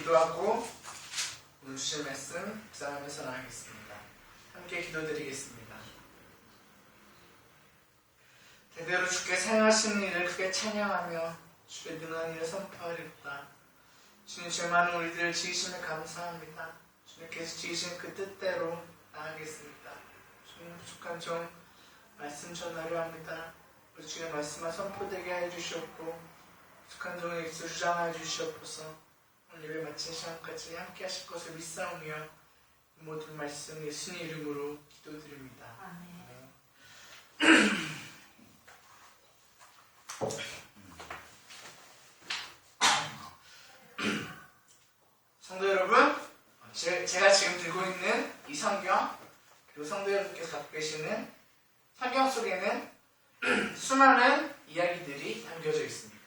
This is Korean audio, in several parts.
기도하고 오늘 주신 말씀 묵상하면서 나가겠습니다. 함께 기도드리겠습니다. 대대로 주께 사용하시는 일을 크게 찬양하며 주의 능한 일을 선포하겠다. 주님, 죄 많은 우리들을 지으심에 감사합니다. 주님께서 지으신 그 뜻대로 나가겠습니다. 주님, 부족한 종 말씀 전하려 합니다. 우리 주의 말씀만 선포되게 해주시옵고 부족한 종의 입술 주장하여 주시옵소서. 오늘 예배 마친 시간까지 함께 하실 것을 믿사오며 모든 말씀 예수님 이름으로 기도드립니다. 아멘. 성도 여러분, 제가 지금 들고 있는 이 성경, 그리고 성도 여러분께서 갖고 계시는 성경 속에는 수많은 이야기들이 담겨져 있습니다.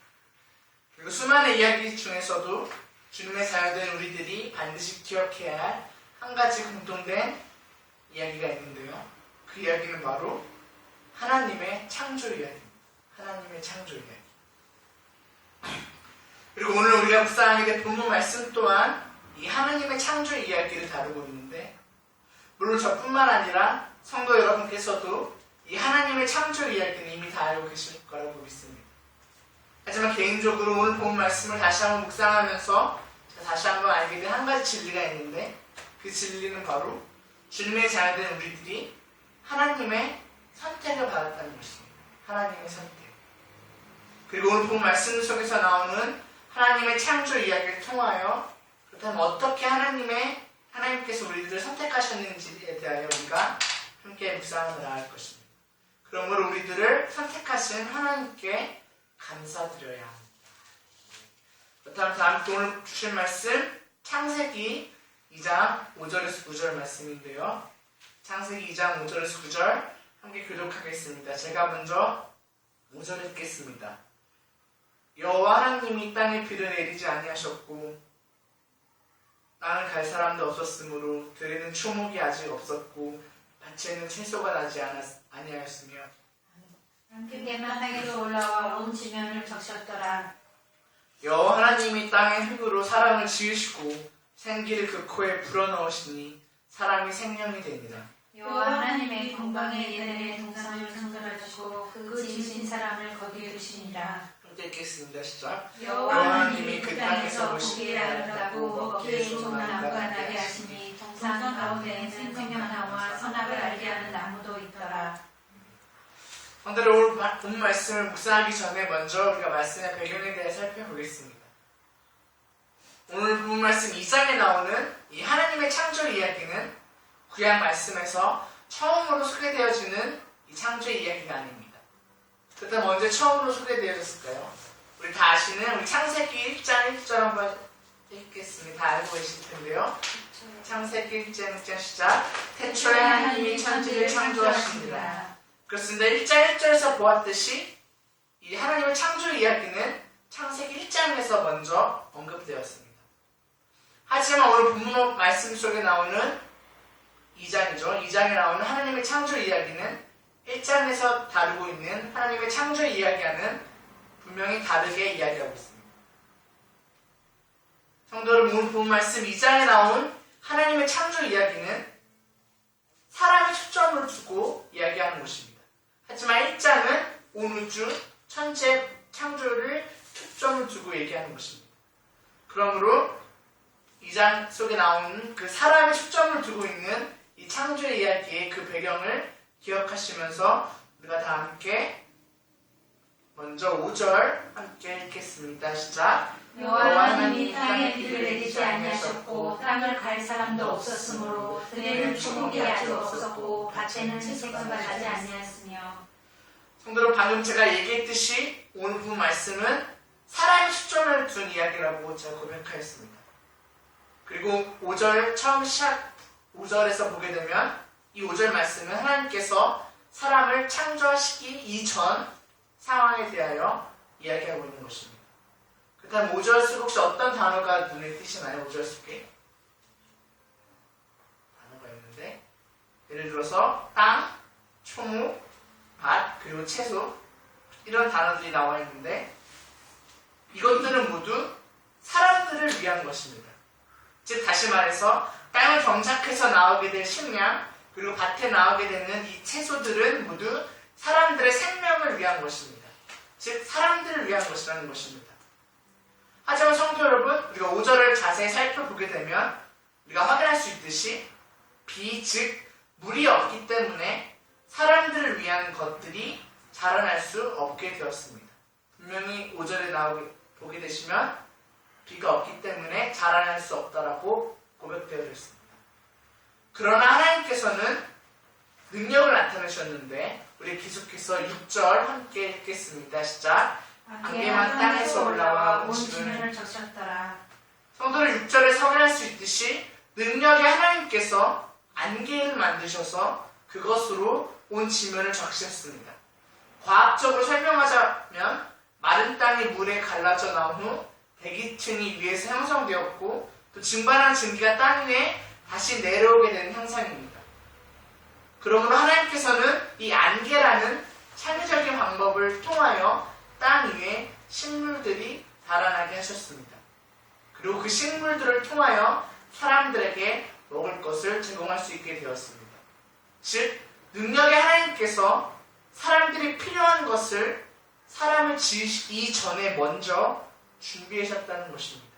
그리고 수많은 이야기 중에서도 주님의 자녀된 우리들이 반드시 기억해야 할 한 가지 공통된 이야기가 있는데요. 그 이야기는 바로 하나님의 창조 이야기입니다. 하나님의 창조 이야기. 그리고 오늘 우리가 묵상하게 된 본문 말씀 또한 이 하나님의 창조 이야기를 다루고 있는데, 물론 저뿐만 아니라 성도 여러분께서도 이 하나님의 창조 이야기는 이미 다 알고 계실 거라고 믿습니다. 하지만 개인적으로 오늘 본 말씀을 다시 한번 묵상하면서 제가 다시 한번 알게 된 한 가지 진리가 있는데, 그 진리는 바로 주님의 자녀된 우리들이 하나님의 선택을 받았다는 것입니다. 하나님의 선택. 그리고 오늘 본 말씀 속에서 나오는 하나님의 창조 이야기를 통하여 그렇다면 어떻게 하나님께서 우리들을 선택하셨는지에 대하여 우리가 함께 묵상을 나갈 것입니다. 그러므로 우리들을 선택하신 하나님께 감사드려야 합니다. 그렇다면 다음 오늘 주신 말씀 창세기 2장 5절에서 9절 말씀인데요. 창세기 2장 5절에서 9절 함께 교독하겠습니다. 제가 먼저 5절 읽겠습니다. 여호와 하나님이 땅에 비를 내리지 아니하셨고 땅을 갈 사람도 없었으므로 들에는 초목이 아직 없었고 밭에는 채소가 나지 아니하였으며 그때만 땅에서 올라와 온 지면을 적셨더라. 여호와 하나님이 땅의 흙으로 사람을 지으시고 생기를 그 코에 불어넣으시니 사람이 생명이 되니라. 여호와 하나님의 동방의 에덴의 동산을 창설하시고 그 지으신 사람을 거기에 두시니라. 함께 읽겠습니다. 시작. 여호와 하나님이 그 땅에서 보기에 아름답고 먹기에 좋은 나무가 나게 하시니 동산 가운데에는 생명나무와 선악을 알게 하는 나무도 있더라. 오늘 오늘 본 말씀을 묵상하기 전에 먼저 우리가 말씀의 배경에 대해 살펴보겠습니다. 오늘 본 말씀 2장에 나오는 이 하나님의 창조 이야기는 구약 말씀에서 처음으로 소개되어지는 이 창조 이야기가 아닙니다. 그렇다면 언제 처음으로 소개되어졌을까요? 우리 다 아시는 우리 창세기 1장 1절 한번 읽겠습니다. 다 알고 계실 텐데요. 창세기 1장 1절 시작. 태초에 하나님이 천지를 창조하시니라. 그렇습니다. 1장 1절에서 보았듯이 이 하나님의 창조 이야기는 창세기 1장에서 먼저 언급되었습니다. 하지만 오늘 본문 말씀 속에 나오는 2장이죠. 2장에 나오는 하나님의 창조 이야기는 1장에서 다루고 있는 하나님의 창조 이야기와는 분명히 다르게 이야기하고 있습니다. 성도 여러분, 오늘 본문 말씀 2장에 나온 하나님의 창조 이야기는 사람이 초점을 두고 이야기하는 것입니다. 하지만 1장은 온 우주, 천체 창조를 초점을 두고 얘기하는 것입니다. 그러므로 2장 속에 나오는 그 사람의 초점을 두고 있는 이 창조의 이야기의 그 배경을 기억하시면서 우리가 다 함께 먼저 5절 함께 읽겠습니다. 시작. 여호와 하나님이 땅에 비를 내리지 아니하셨고 땅을 갈 사람도 없었으므로 들에는 초목이 아직 없었고 밭에는 채소가 나지 아니하였으며. 성도로 방금 제가 얘기했듯이 오늘 본 말씀은 사람의 초점을 둔 이야기라고 제가 고백하였습니다. 그리고 5절 처음 시작 5절에서 보게 되면 이 5절 말씀은 하나님께서 사람을 창조하시기 이전 상황에 대하여 이야기하고 있는 것입니다. 그다음 5절 속에 혹시 어떤 단어가 눈에 띄시나요? 5절 속에 단어가 있는데, 예를 들어서 땅, 초목, 밭, 그리고 채소, 이런 단어들이 나와 있는데 이것들은 모두 사람들을 위한 것입니다. 즉 다시 말해서 땅을 경작해서 나오게 될 식량 그리고 밭에 나오게 되는 이 채소들은 모두 사람들의 생명을 위한 것입니다. 즉 사람들을 위한 것이라는 것입니다. 하지만 성도 여러분, 우리가 5절을 자세히 살펴보게 되면 우리가 확인할 수 있듯이 비, 즉 물이 없기 때문에 사람들을 위한 것들이 자라날 수 없게 되었습니다. 분명히 5절에 보게 되시면 비가 없기 때문에 자라날 수 없다라고 고백되어 있습니다. 그러나 하나님께서는 능력을 나타내셨는데 우리 계속해서 6절 함께 읽겠습니다. 시작. 안개만 땅에서 올라와 온 지면을 적셨더라. 성도는 6절에 확인할 수 있듯이 능력의 하나님께서 안개를 만드셔서 그것으로 온 지면을 적셨습니다. 과학적으로 설명하자면 마른 땅이 물에 갈라져 나온 후 대기층이 위에서 형성되었고 또 증발한 증기가 땅 위에 다시 내려오게 되는 현상입니다. 그러므로 하나님께서는 이 안개라는 창의적인 방법을 통하여 땅 위에 식물들이 자라나게 하셨습니다. 그리고 그 식물들을 통하여 사람들에게 먹을 것을 제공할 수 있게 되었습니다. 즉, 능력의 하나님께서 사람들이 필요한 것을 사람을 지으시기 전에 먼저 준비하셨다는 것입니다.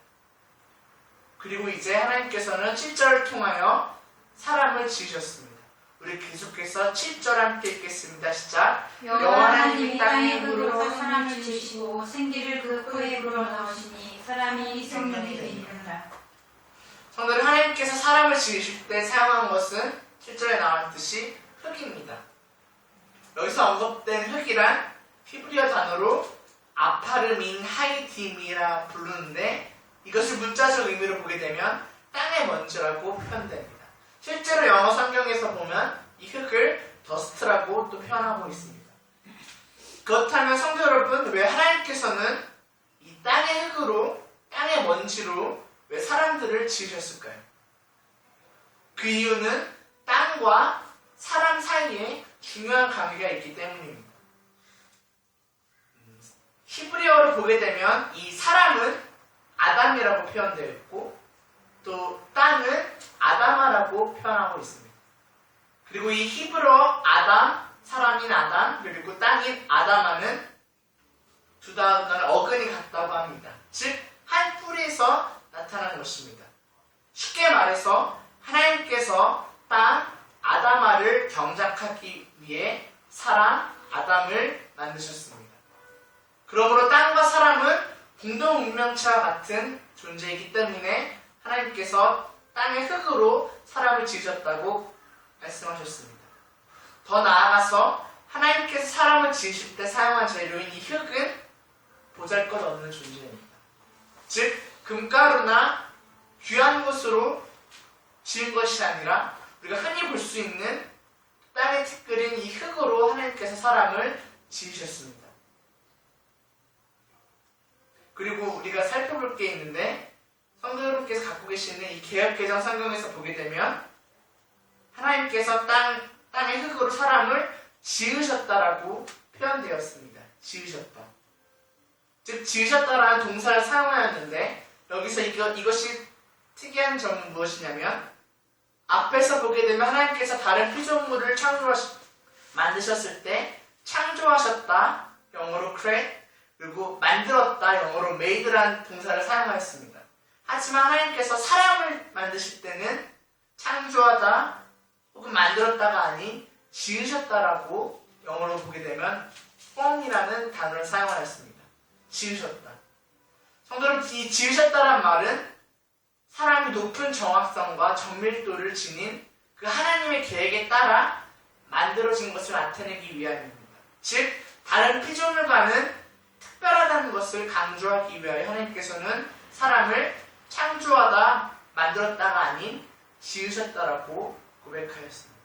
그리고 이제 하나님께서는 7절을 통하여 사람을 지으셨습니다. 우리 계속해서 7절 함께 읽겠습니다. 시작. 여호와 하나님이 땅의 흙으로 사람을 지으시고 생기를 그 코에 불어넣으시니 사람이 생명이 되니라. 성도들, 하나님께서 사람을 지으실 때 사용한 것은 7절에 나왔듯이 흙입니다. 여기서 언급된 흙이란 히브리어 단어로 아파르민 하이딤이라 부르는데 이것을 문자적 의미로 보게 되면 땅의 먼지라고 표현됩니다. 실제로 영어 성경에서 보면 이 흙을 더스트라고 또 표현하고 있습니다. 그렇다면 성도 여러분, 왜 하나님께서는 이 땅의 흙으로, 땅의 먼지로 왜 사람들을 지으셨을까요? 그 이유는 땅과 사람 사이에 중요한 관계가 있기 때문입니다. 히브리어로 보게 되면 이 사람은 아담이라고 표현되어 있고 또 땅은 아다마라고 표현하고 있습니다. 그리고 이 히브리어 아담, 사람인 아담, 그리고 땅인 아다마는 두 단어는 어근이 같다고 합니다. 즉, 한 뿌리에서 나타난 것입니다. 쉽게 말해서 하나님께서 땅, 아다마를 경작하기 위해 사람, 아담을 만드셨습니다. 그러므로 땅과 사람은 공동 운명체와 같은 존재이기 때문에 하나님께서 땅의 흙으로 사람을 지으셨다고 말씀하셨습니다. 더 나아가서 하나님께서 사람을 지으실 때 사용한 재료인 이 흙은 보잘것없는 존재입니다. 즉, 금가루나 귀한 것으로 지은 것이 아니라 우리가 흔히 볼 수 있는 땅에 티끌인 이 흙으로 하나님께서 사람을 지으셨습니다. 그리고 우리가 살펴볼 게 있는데 성도 여러분께서 갖고 계시는 이 개역개정 성경에서 보게 되면 하나님께서 땅의 흙으로 사람을 지으셨다라고 표현되었습니다. 지으셨다. 즉, 지으셨다라는 동사를 사용하였는데 여기서 이것이 특이한 점은 무엇이냐면 앞에서 보게 되면 하나님께서 다른 피조물을 만드셨을 때 창조하셨다, 영어로 create, 그리고 만들었다, 영어로 made라는 동사를 사용하였습니다. 하지만 하나님께서 사람을 만드실 때는 창조하다 혹은 만들었다가 아닌 지으셨다라고 영어로 보게 되면 form이라는 단어를 사용하였습니다. 지으셨다. 성도는 이 지으셨다란 말은 사람이 높은 정확성과 정밀도를 지닌 그 하나님의 계획에 따라 만들어진 것을 나타내기 위함입니다. 즉, 다른 피조물과는 특별하다는 것을 강조하기 위하여 하나님께서는 사람을 창조하다, 만들었다가 아닌 지으셨다라고 고백하였습니다.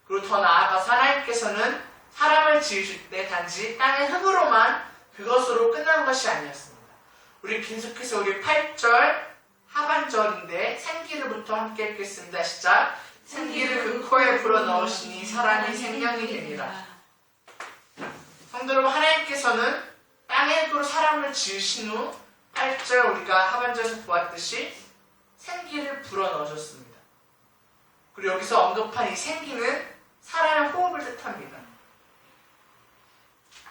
그리고 더 나아가서 하나님께서는 사람을 지으실 때 단지 땅의 흙으로만 그것으로 끝난 것이 아니었습니다. 우리 계속해서 우리 8절 하반절인데 생기를부터 함께 읽겠습니다. 시작. 생기를 그 코에 불어넣으시니 사람이 생명이 되니라. 성도 여러분, 하나님께서는 땅의 흙으로 사람을 지으신 후 8절 우리가 하반절에서 보았듯이 생기를 불어넣으셨습니다. 그리고 여기서 언급한 이 생기는 사람의 호흡을 뜻합니다.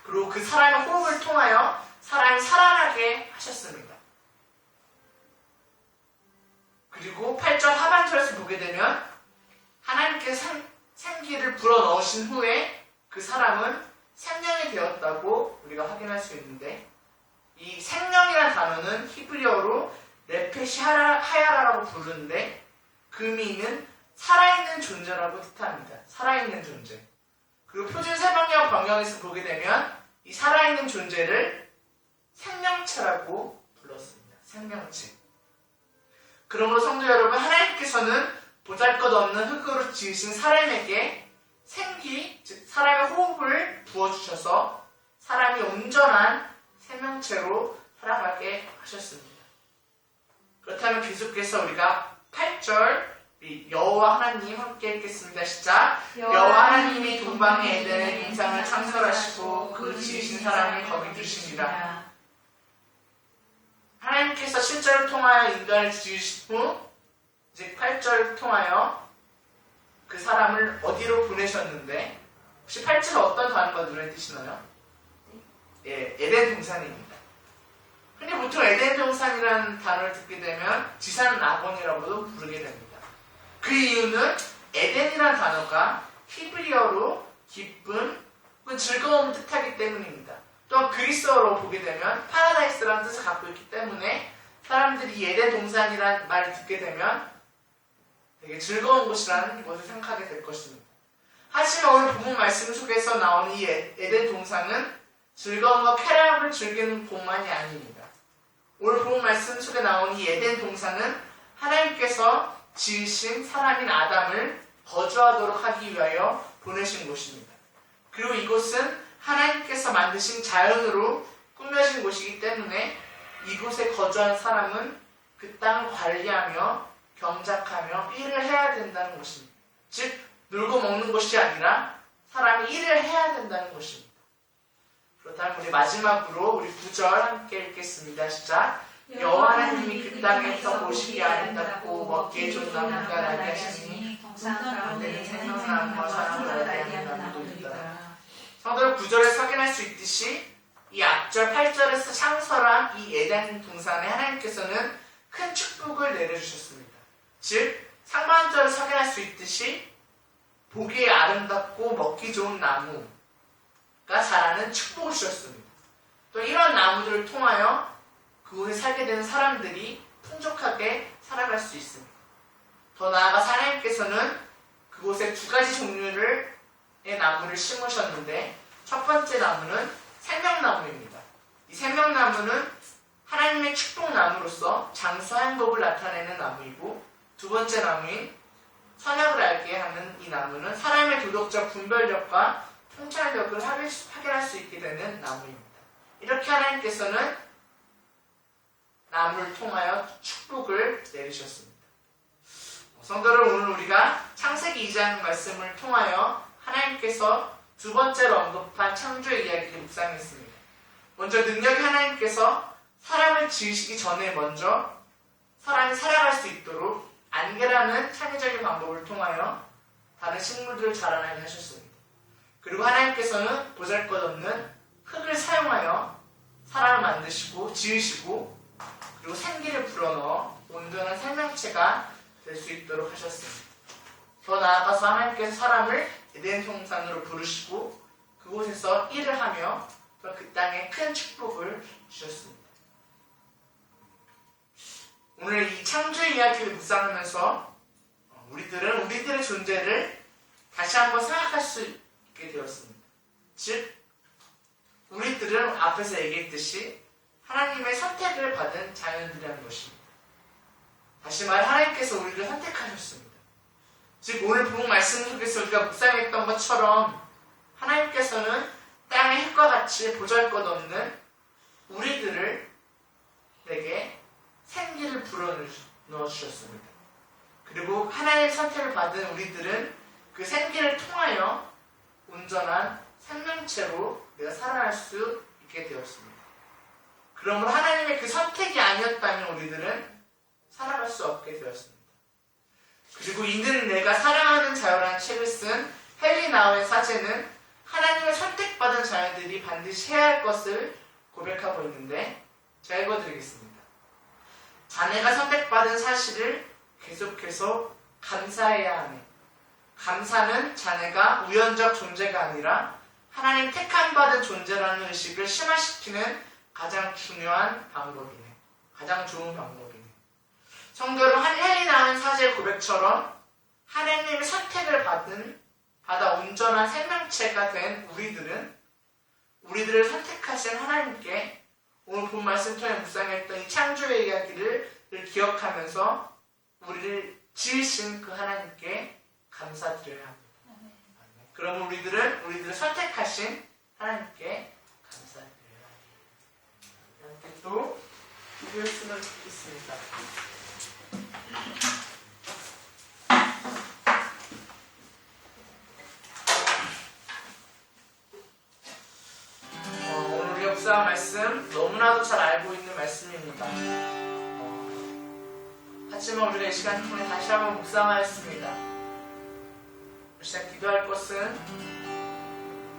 그리고 그 사람의 호흡을 통하여 사람이 살아나게 하셨습니다. 그리고 8절 하반절에서 보게 되면 하나님께서 생기를 불어넣으신 후에 그 사람은 생명이 되었다고 우리가 확인할 수 있는데, 이 생명이라는 단어는 히브리어로 네페시 하야라라고 부르는데 그 의미는 살아있는 존재라고 뜻합니다. 살아있는 존재. 그리고 표준 새번역 번역에서 보게 되면 이 살아있는 존재를 생명체라고 불렀습니다. 생명체. 그러므로 성도 여러분, 하나님께서는 보잘것없는 흙으로 지으신 사람에게 생기, 즉 사람의 호흡을 부어주셔서 사람이 온전한 생명체로 살아가게 하셨습니다. 그렇다면 계속해서 우리가 8절 여호와 하나님 함께 읽겠습니다. 시작. 여호와 하나님이 동방의 에덴의 동산을 창설하시고 그 지으신 사람을 거기 두십니다. 하나님께서 실제로 통하여 인간을 지으신 후 이제 8절을 통하여 그 사람을 어디로 보내셨는데, 혹시 8절 어떤 단어가 눈에 띄시나요? 예, 에덴 동산입니다. 흔히 보통 에덴 동산이라는 단어를 듣게 되면 지산 낙원이라고도 부르게 됩니다. 그 이유는 에덴이라는 단어가 히브리어로 기쁨 혹은 즐거움을 뜻하기 때문입니다. 또한 그리스어로 보게 되면 파라다이스라는 뜻을 갖고 있기 때문에 사람들이 이 에덴 동산이라는 말을 듣게 되면 되게 즐거운 곳이라는 것을 생각하게 될 것입니다. 하지만 오늘 본문 말씀 속에서 나오는 이 에덴 동산은 즐거움과 쾌락을 즐기는 곳만이 아닙니다. 오늘 본문 말씀 속에 나오는 이 에덴 동산은 하나님께서 지으신 사람인 아담을 거주하도록 하기 위하여 보내신 곳입니다. 그리고 이곳은 하나님께서 만드신 자연으로 꾸며진 곳이기 때문에 이곳에 거주한 사람은 그 땅을 관리하며 경작하며 일을 해야 된다는 것입니다. 즉 놀고 먹는 것이 아니라 사람이 일을 해야 된다는 것입니다. 그렇다면 우리 마지막으로 우리 9절 함께 읽겠습니다. 시작. 여호와 하나님이 그 땅에서 보시기에 아름답고 먹기에 좋은 나무가 나게 하시니 동산 가운데는 생명나무와 사랑을 나게 하는 하는 나무도 있다. 나무도이다. 성도를 9절에서 확인할 수 있듯이 이 앞절 8절에서 창설한 이 에덴 동산에 하나님께서는 큰 축복을 내려주셨습니다. 즉 상반절에서 확인할 수 있듯이 보기에 아름답고 먹기 좋은 나무가 자라는 축복을 주셨습니다. 또 이런 나무들을 통하여 그곳에 살게 되는 사람들이 풍족하게 살아갈 수 있습니다. 더 나아가 하나님께서는 그곳에 두 가지 종류의 나무를 심으셨는데, 첫 번째 나무는 생명나무입니다. 이 생명나무는 하나님의 축복나무로서 장수와 행복을 나타내는 나무이고, 두 번째 나무인 선악을 알게 하는 이 나무는 사람의 도덕적 분별력과 통찰력을 확인할 수 있게 되는 나무입니다. 이렇게 하나님께서는 나무를 통하여 축복을 내리셨습니다. 성도들, 오늘 우리가 창세기 2장 말씀을 통하여 하나님께서 두 번째로 언급한 창조의 이야기를 묵상했습니다. 먼저 능력의 하나님께서 사람을 지으시기 전에 먼저 사람이 살아갈 수 있도록 안개라는 창의적인 방법을 통하여 다른 식물들을 자라나게 하셨습니다. 그리고 하나님께서는 보잘것없는 흙을 사용하여 사람을 만드시고 지으시고 그리고 생기를 불어넣어 온전한 생명체가 될 수 있도록 하셨습니다. 더 나아가서 하나님께서 사람을 에덴 동산으로 부르시고 그곳에서 일을 하며 또 그 땅에 큰 축복을 주셨습니다. 오늘 이 창조 이야기를 묵상하면서 우리들은 우리들의 존재를 다시 한번 생각할 수 있게 되었습니다. 즉, 우리들은 앞에서 얘기했듯이 하나님의 선택을 받은 자연들이라는 것입니다. 다시 말해 하나님께서 우리를 선택하셨습니다. 즉, 오늘 본 말씀 속에서 우리가 묵상했던 것처럼 하나님께서는 땅의 흙과 같이 보잘것없는 우리들을 내게 생기를 불어넣어 주셨습니다. 그리고 하나님의 선택을 받은 우리들은 그 생기를 통하여 온전한 생명체로 내가 살아날 수 있게 되었습니다. 그러므로 하나님의 그 선택이 아니었다면 우리들은 살아갈 수 수 없게 되었습니다. 그리고 이는 내가 사랑하는 자요라는 책을 쓴 헨리 나우의 사제는 하나님의 선택받은 자녀들이 반드시 해야 할 것을 고백하고 있는데 제가 읽어드리겠습니다. 자네가 선택받은 사실을 계속해서 감사해야 하네. 감사는 자네가 우연적 존재가 아니라 하나님 택함받은 존재라는 의식을 심화시키는 가장 중요한 방법이네. 가장 좋은 방법이네. 성도 여러분, 헨리 나우의 사제의 고백처럼 하나님의 선택을 받아 온전한 생명체가 된 우리들을 선택하신 하나님께 오늘 본 말씀 통해 묵상했던 이 창조의 이야기를 기억하면서 우리를 지으신 그 하나님께 감사드려야 합니다. 그럼 우리들을 선택하신 하나님께 감사드려야 합니다. 함께 또 기도했으면 좋겠습니다. 오늘 우리 묵상한 말씀 너무나도 잘 알고 있는 말씀입니다. 하지만 우리가 이 시간 통해 다시 한번 묵상하였습니다. 이 시간 기도할 것은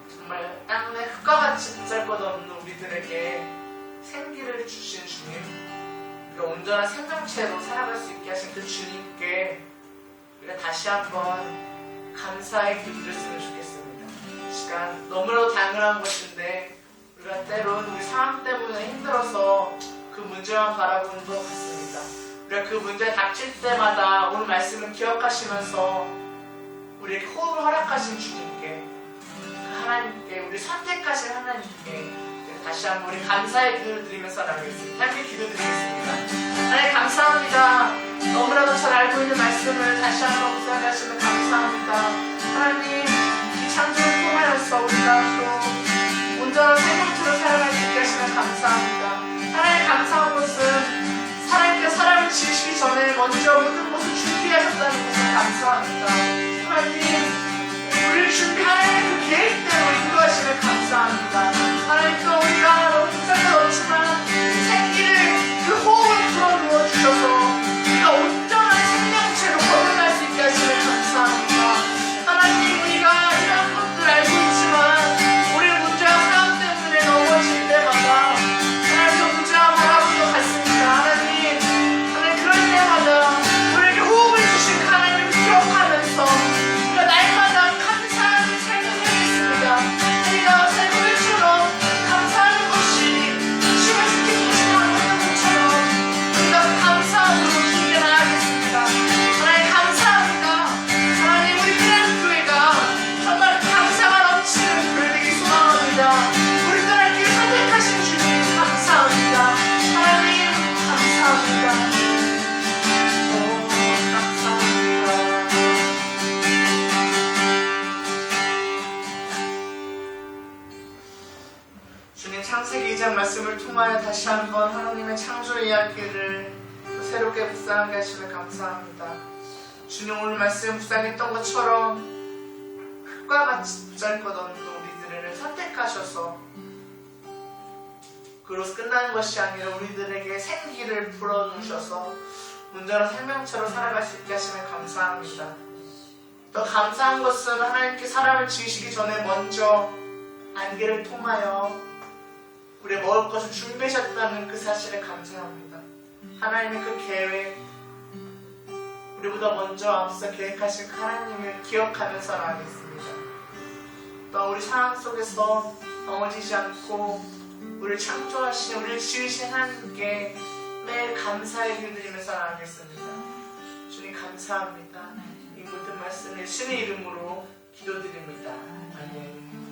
정말 땅에 흙과 같이 보잘것없는 우리들에게 생기를 주신 주님, 우리가 온전한 생명체로 살아갈 수 있게 하신 그 주님께 우리가 다시 한번 감사의 기도드렸으면 좋겠습니다. 이 시간 너무나도 당연한 것인데 우리가 때론 우리 상황 때문에 힘들어서 그 문제만 바라보는 것 같습니다. 우리가 그 문제에 닥칠 때마다 오늘 말씀을 기억하시면서 우리에게 호흡을 허락하신 주님께, 그 하나님께, 우리 선택하신 하나님께 다시 한번 우리 감사의 기도를 드리면서 나가겠습니다. 함께 기도드리겠습니다. 하나님 감사합니다. 너무나도 잘 알고 있는 말씀을 다시 한번 묵상하시면 감사합니다. 하나님, 이 창조를 통하여서 우리가 또 온전한 생명체로 살아갈 수 있게 하시면 감사합니다. 하나님 감사한 것은 하나님께서 사람을 지으시기 전에 먼저 모든 것을 준비하셨다는 것을 감사합니다. 하나님, 우리를 준비하는 그 계획대로 인도하시면 감사합니다. 하나님, 또 우리가 너무 부자가 없지만 생기를 그 호흡을 불어넣어 주셔서 우리가 온전한 생명체로 거듭날 수 있게 하시면 감사합니다. 하나님, 우리가 이런 것들 알고 있지만 우리의 문제와 상황 때문에 넘어질 때마다 하나님 저 문제와 바라보는 것 같습니다. 하나님, 그럴 때마다 우리에게 호흡을 주신 하나님을 기억하면서 우리가 날마다 감사하는 삶을 살겠습니다. 우리가 새고일처럼 감사하는 것이 심화시킨 것이 나오는 것처럼 우리가 감사함으로 주님께 나아가겠습니다. 하나님 감사합니다. 하나님, 우리 그냥 교회가 정말 감사가 넘치는 교회 되기 소망합니다. 우리 하나님께 선택하신 주님 감사합니다. 하나님 감사합니다. 주님, 창세기 2장 말씀을 통하여 다시 한번 하나님의 창조 이야기를 또 새롭게 묵상하게 하시면 감사합니다. 주님, 오늘 말씀 묵상했던 것처럼 흙과 같이 보잘것없는 우리들을 선택하셔서 그로서 끝나는 것이 아니라 우리들에게 생기를 불어넣으셔서 온전한 생명체로 살아갈 수 있게 하시면 감사합니다. 더 감사한 것은 하나님께 사람을 지으시기 전에 먼저 안개를 통하여 우리의 먹을 것을 준비하셨다는 그 사실에 감사합니다. 하나님의 그 계획, 우리보다 먼저 앞서 계획하신 하나님을 기억하면서 나가겠습니다. 또 우리 상황 속에서 넘어지지 않고 우리를 창조하신, 우리를 지으신 하나님께 매일 감사의 기도드리면서 나가겠습니다. 주님 감사합니다. 이 모든 말씀을 예수님의 이름으로 기도드립니다. 아멘.